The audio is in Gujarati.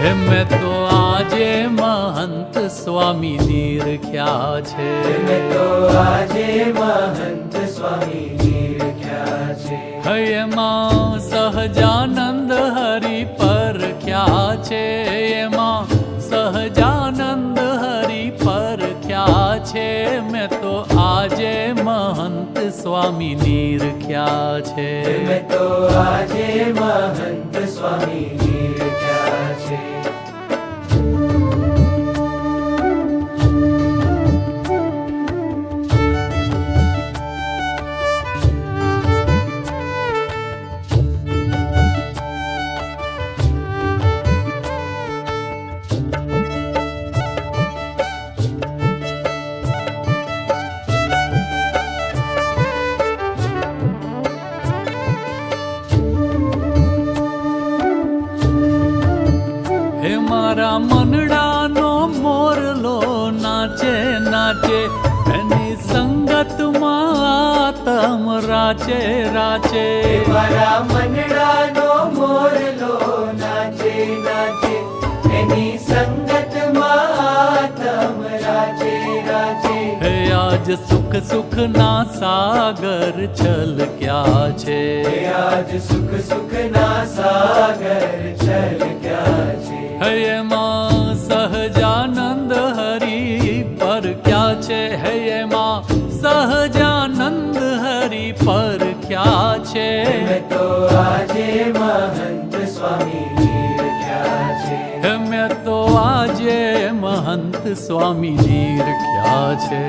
મેં તો આજે મહંત સ્વામી નિરખ્યા છે, મેં તો આજે મહંત સ્વામી નિરખ્યા છે. એમાં સહજાનંદ હરિ પરખ્યા છે, એમાં સહજાનંદ હરિ પરખ્યા છે. મેં તો આજે મહંત સ્વામી નિરખ્યા છે, મેં તો આજે મહંત સ્વામી નિરખ્યા છે. મારા મનડાનો મોરલો નાચે નાચે, એની સંગતમાં આતમ રાચે રાચે. મારા મનડાનો મોરલો નાચે નાચે, એની સંગતમાં આતમ રાચે રાચે. આજ સુખ સુખ ના સાગર છલક્યા છે, આજ સુખ સુખ ના સાગર છલક્યા છે. એમાં સહજાનંદ હરિ પરખ્યા છે, એમાં સહજાનંદ હરિ પરખ્યા છે. મેં તો આજે મહંત સ્વામી નિરખ્યા છે, મેં તો આજે મહંત સ્વામી નિરખ્યા છે.